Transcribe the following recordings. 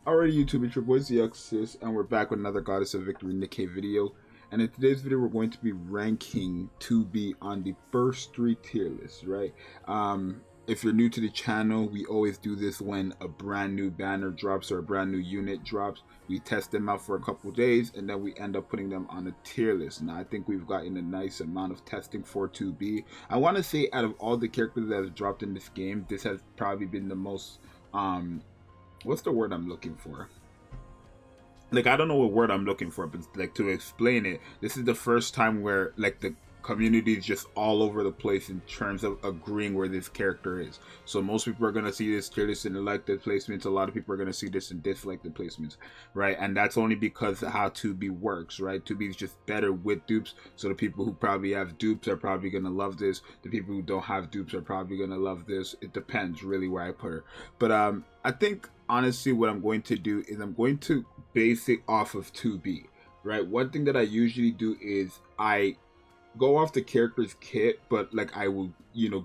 Alrighty YouTube, it's your boy Zxous, and we're back with another Goddess of Victory Nikke video. And in today's video, we're going to be ranking 2B on the first 3 tier lists, right? If you're new to the channel, we always do this when a brand new banner drops or a brand new unit drops. We test them out for a couple days, and then we end up putting them on a tier list. Now, I think we've gotten a nice amount of testing for 2B. I want to say out of all the characters that have dropped in this game, this has probably been the most... what's the word I'm looking for? Like, I don't know what word I'm looking for, but like, to explain it, this is the first time where like the community is just all over the place in terms of agreeing where this character is. So most people are going to see this tier list and like the placements. A lot of people are going to see this and dislike the placements, right? And that's only because of how 2B works, right? 2B is just better with dupes. So the people who probably have dupes are probably going to love this. The people who don't have dupes are probably going to love this. It depends really where I put her. But I think honestly what I'm going to do is I'm going to base it off of 2B, right? One thing that I usually do is I go off the character's kit, but like I will,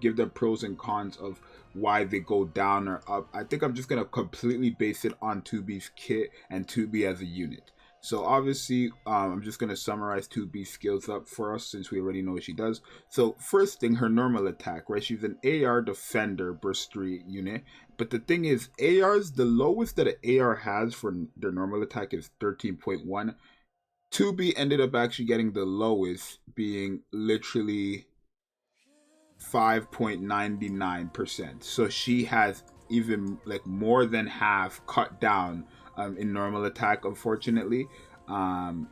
give them pros and cons of why they go down or up. I think I'm just gonna completely base it on 2B's kit and 2B as a unit. So obviously, I'm just gonna summarize 2B's skills up for us since we already know what she does. So first thing, her normal attack, right? She's an AR defender burst 3 unit. But the thing is, AR's the lowest that an AR has for their normal attack is 13.1. 2B ended up actually getting the lowest, being literally 5.99%. So she has even like more than half cut down in normal attack, unfortunately.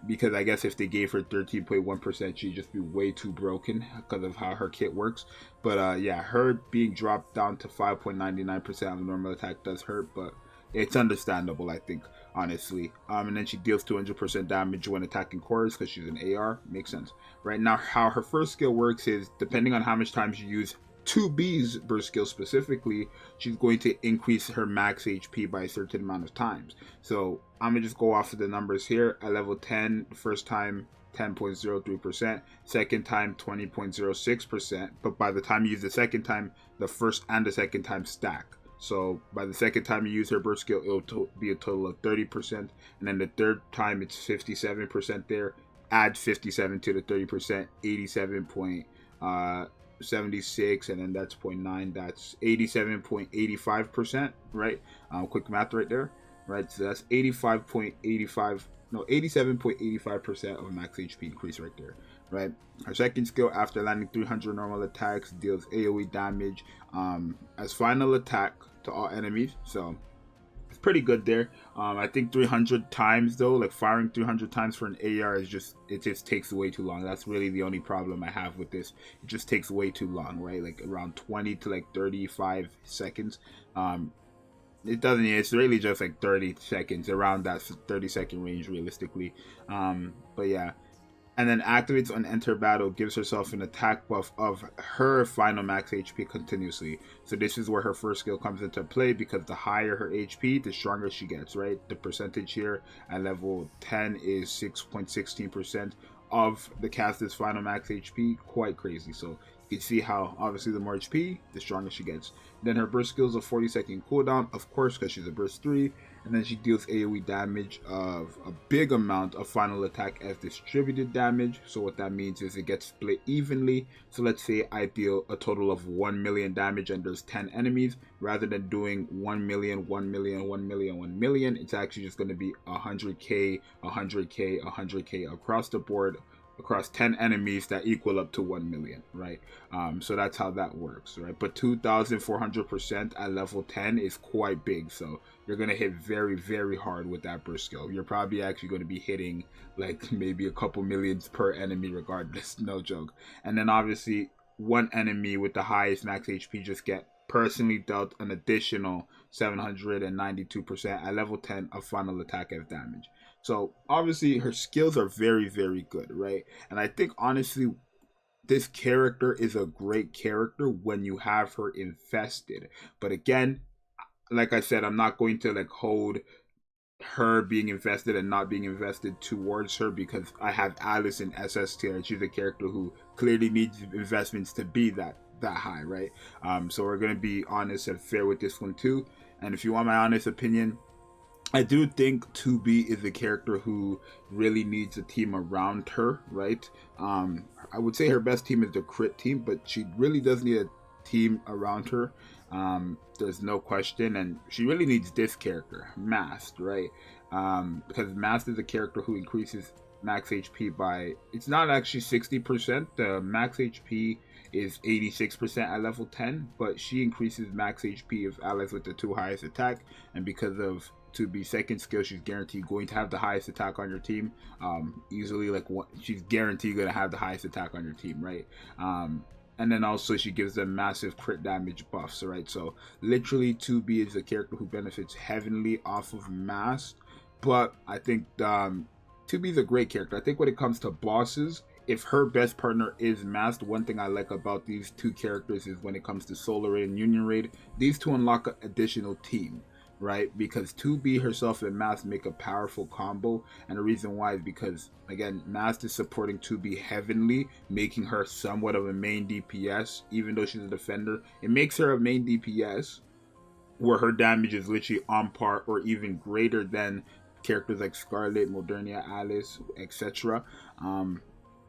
Because I guess if they gave her 13.1%, she'd just be way too broken because of how her kit works. But yeah, her being dropped down to 5.99% of normal attack does hurt, but it's understandable, I think, honestly. And then she deals 200% damage when attacking cores because she's an AR. Makes sense. Right now, how her first skill works is, depending on how much times you use 2B's burst skill specifically, she's going to increase her max HP by a certain amount of times. So I'm going to just go off of the numbers here. At level 10, the first time, 10.03%, second time 20.06%, but by the time you use the second time, the first and the second time stack. So by the second time you use her burst skill, it'll be a total of 30%, and then the third time it's 57% there. Add 57 to the 30%, 87.76, and then that's 0.9. That's 87.85%, right? Quick math right there, right? So that's 87.85% of max HP increase right there, right? Her second skill, after landing 300 normal attacks, deals AoE damage as final attack to all enemies. So it's pretty good there. I think 300 times though, like firing 300 times for an AR is just, it just takes way too long. That's really the only problem I have with this. It just takes way too long, right? Like around 20 to like 35 seconds. It doesn't, it's really just like 30 seconds, around that 30-second range realistically. But yeah. And then activates on enter battle, gives herself an attack buff of her final max HP continuously. So this is where her first skill comes into play, because the higher her HP, the stronger she gets, right? The percentage here at level 10 is 6.16% of the caster's final max HP. Quite crazy. So you can see how obviously the more HP, the stronger she gets. Then her burst skills a 40-second cooldown, of course, because she's a burst 3. And then she deals AoE damage of a big amount of final attack as distributed damage. So what that means is it gets split evenly. So let's say I deal a total of 1 million damage and there's 10 enemies. Rather than doing 1 million, 1 million, 1 million, 1 million, it's actually just going to be 100k, 100k, 100k across the board, across 10 enemies that equal up to 1 million, right? So that's how that works, right? But 2,400% at level 10 is quite big, so you're gonna hit very, very hard with that burst skill. You're probably actually going to be hitting like maybe a couple millions per enemy regardless, no joke. And then obviously one enemy with the highest max HP just get personally dealt an additional 792% at level 10 of final attack as damage. So obviously her skills are very, very good, right? And I think honestly, this character is a great character when you have her infested. But again, like I said, I'm not going to like hold her being invested and not being invested towards her, because I have Alice in SS tier and she's a character who clearly needs investments to be that high, right? So we're going to be honest and fair with this one too. And if you want my honest opinion, I do think 2B is a character who really needs a team around her, right? I would say her best team is the crit team, but she really does need a team around her. There's no question, and she really needs this character, Mast, right? Because Mast is a character who increases max HP by, it's not actually 60%. The max HP is 86% at level 10, but she increases max HP of allies with the 2 highest attack, and because of to be second skill, she's guaranteed going to have the highest attack on your team. Easily, like she's guaranteed going to have the highest attack on your team, right? And then also she gives them massive crit damage buffs, right? So literally 2B is a character who benefits heavily off of Mast, but I think 2B is a great character. I think when it comes to bosses, if her best partner is Mast, one thing I like about these two characters is when it comes to Solar Raid and Union Raid, these two unlock an additional team, right? Because 2B herself and Mast make a powerful combo, and the reason why is because, again, Mast is supporting 2B heavily, making her somewhat of a main DPS, even though she's a defender. It makes her a main DPS, where her damage is literally on par or even greater than characters like Scarlet, Modernia, Alice, etc.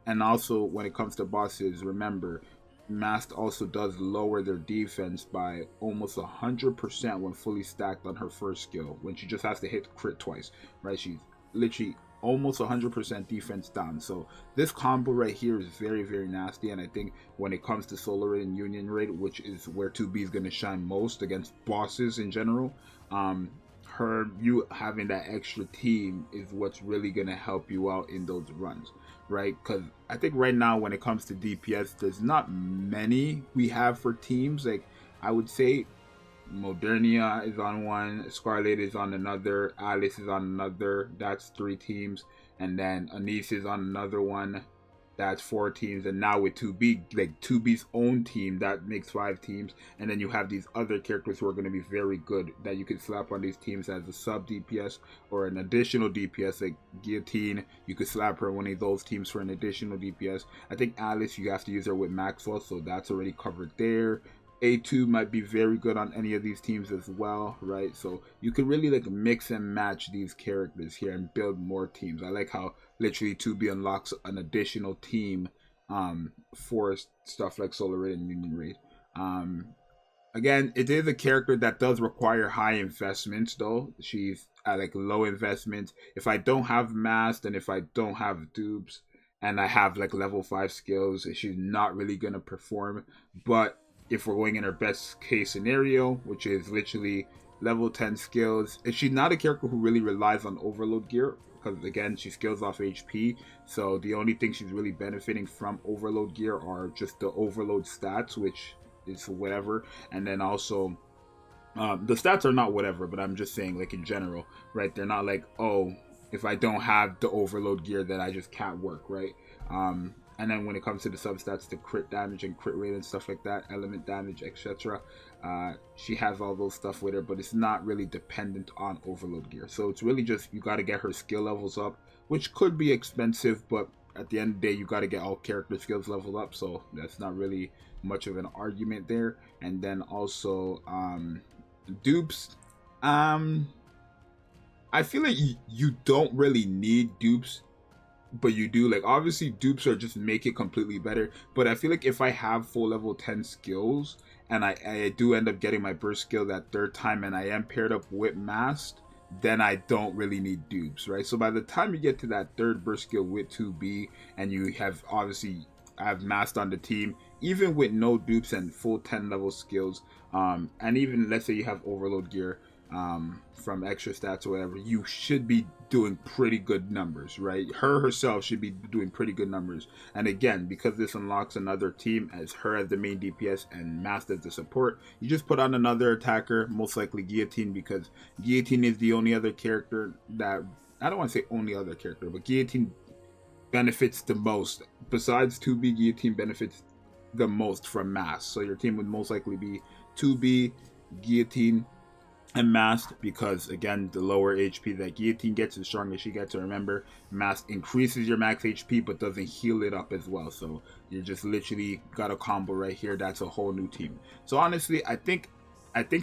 And also, when it comes to bosses, remember, Mast also does lower their defense by almost 100% when fully stacked on her first skill, when she just has to hit crit twice, right? She's literally almost 100% defense down. So this combo right here is very, very nasty, and I think when it comes to Solar Raid and Union Raid, which is where 2B is going to shine most against bosses in general, you having that extra team is what's really going to help you out in those runs, right? Because I think right now when it comes to DPS, there's not many we have for teams. Like, I would say Modernia is on one, Scarlet is on another, Alice is on another. That's 3 teams. And then Anise is on another one. That's 4 teams. And now with 2B, like 2B's own team, that makes 5 teams. And then you have these other characters who are going to be very good that you can slap on these teams as a sub DPS or an additional DPS, like Guillotine. You could slap her on one of those teams for an additional DPS. I think Alice, you have to use her with Maxwell, so that's already covered there. A2 might be very good on any of these teams as well, right? So you can really like mix and match these characters here and build more teams. I like how literally 2B unlocks an additional team for stuff like Solar Raid and Union Raid. Again, it is a character that does require high investments though. She's at like low investments. If I don't have Mast and if I don't have dupes and I have like level 5 skills, she's not really gonna perform. But if we're going in our best case scenario, which is literally level 10 skills, and she's not a character who really relies on overload gear, because again, she scales off HP, so the only thing she's really benefiting from overload gear are just the overload stats, which is whatever. And then also the stats are not whatever, but I'm just saying, like, in general, right? They're not like, oh, if I don't have the overload gear, then I just can't work, right? And then when it comes to the substats, the crit damage and crit rate and stuff like that, element damage, etc., she has all those stuff with her, but it's not really dependent on overload gear. So it's really just, you got to get her skill levels up, which could be expensive, but at the end of the day, you got to get all character skills leveled up, so that's not really much of an argument there. And then also dupes. I feel like you don't really need dupes, but you do. Like, obviously dupes are just make it completely better, but I feel like if I have full level 10 skills and I do end up getting my burst skill that 3rd time and I am paired up with Mast, then I don't really need dupes, right? So by the time you get to that 3rd burst skill with 2B and you have obviously have Mast on the team, even with no dupes and full 10 level skills, and even let's say you have overload gear from extra stats or whatever, you should be doing pretty good numbers, right? Her herself should be doing pretty good numbers. And again, because this unlocks another team as her as the main DPS and Mast as the support, you just put on another attacker, most likely Guillotine, because Guillotine is the only other character that, I don't want to say only other character, but Guillotine benefits the most. Besides 2B, Guillotine benefits the most from Mast. So your team would most likely be 2B, Guillotine, and Mast, because again, the lower HP that Guillotine gets, the stronger she gets. So remember, Mast increases your max HP but doesn't heal it up as well. So you just literally got a combo right here. That's a whole new team. So honestly, I think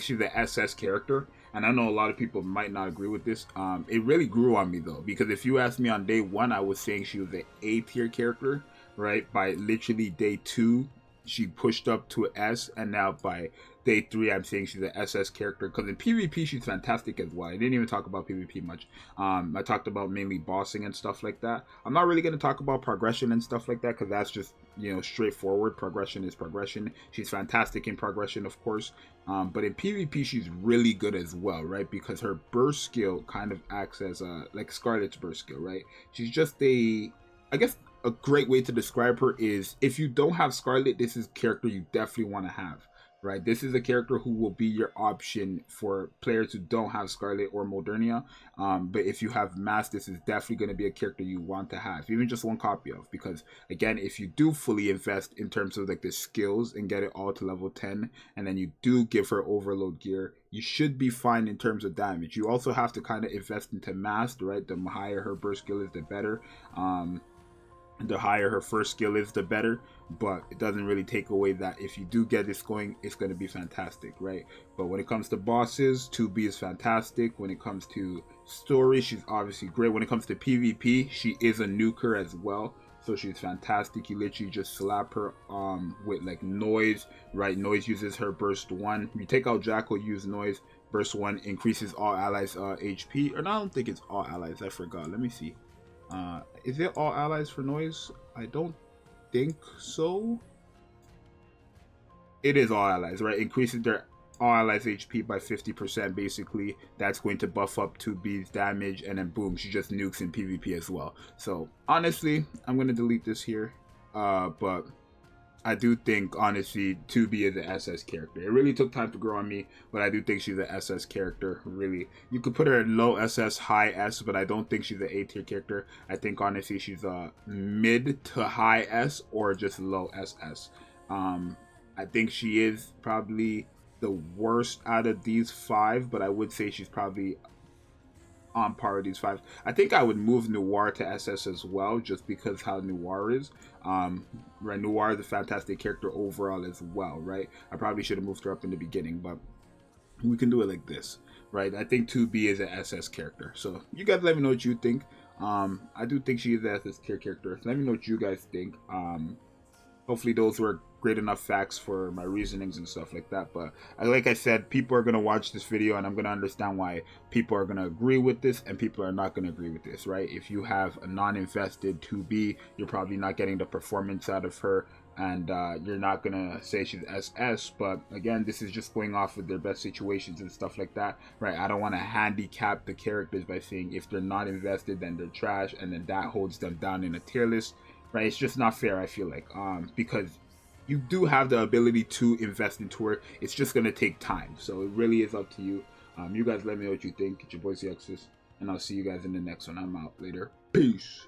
she's the SS character, and I know a lot of people might not agree with this. It really grew on me though, because if you asked me on day 1, I was saying she was an A tier character, right? By literally day 2, she pushed up to an S, and now by day 3, I'm saying she's an SS character, because in PvP she's fantastic as well. I didn't even talk about PvP much. I talked about mainly bossing and stuff like that. I'm not really going to talk about progression and stuff like that, because that's just, you know, straightforward. Progression is progression. She's fantastic in progression, of course, but in PvP she's really good as well, right? Because her burst skill kind of acts as like Scarlet's burst skill, right? She's just I guess a great way to describe her is, if you don't have Scarlet, this is a character you definitely want to have, right? This is a character who will be your option for players who don't have Scarlet or Modernia. But if you have Mask, this is definitely going to be a character you want to have, even just one copy of, because again, if you do fully invest in terms of like the skills and get it all to level 10, and then you do give her overload gear, you should be fine in terms of damage. You also have to kind of invest into Mask, right? The higher her burst skill is, the better. The higher her first skill is, the better, but it doesn't really take away that if you do get this going, it's going to be fantastic, right? But when it comes to bosses, 2B is fantastic. When it comes to story, she's obviously great. When it comes to PvP, she is a nuker as well, so she's fantastic. You literally just slap her with like Noise, right? Noise uses her burst 1. You take out Jackal, use Noise, burst 1 increases all allies HP, or no, I don't think it's all allies, I forgot, let me see. Is it all allies for Noise? I don't think so. It is all allies, right? Increases their all allies HP by 50%, basically. That's going to buff up 2B's damage, and then boom, she just nukes in PvP as well. So honestly, I'm going to delete this here, but I do think, honestly, 2B is an SS character. It really took time to grow on me, but I do think she's an SS character, really. You could put her in low SS, high S, but I don't think she's an A tier character. I think, honestly, she's a mid to high S or just low SS. I think she is probably the worst out of these 5, but I would say she's probably on par with these 5. I think I would move Noir to SS as well, just because how Noir is. Right, Noir is a fantastic character overall as well, right? I probably should have moved her up in the beginning, but we can do it like this, right? I think 2B is an SS character. So you guys let me know what you think. I do think she is an SS tier character. Let me know what you guys think. Hopefully those were great enough facts for my reasonings and stuff like that. But like I said, people are going to watch this video, and I'm going to understand why people are going to agree with this and people are not going to agree with this, right? If you have a non-invested 2B, you're probably not getting the performance out of her, and you're not going to say she's SS. But again, this is just going off with their best situations and stuff like that, right? I don't want to handicap the characters by saying if they're not invested, then they're trash, and then that holds them down in a tier list, right? It's just not fair, I feel like, because you do have the ability to invest into her. It's just going to take time. So it really is up to you. You guys let me know what you think. It's your boy Zxous, and I'll see you guys in the next one. I'm out later. Peace.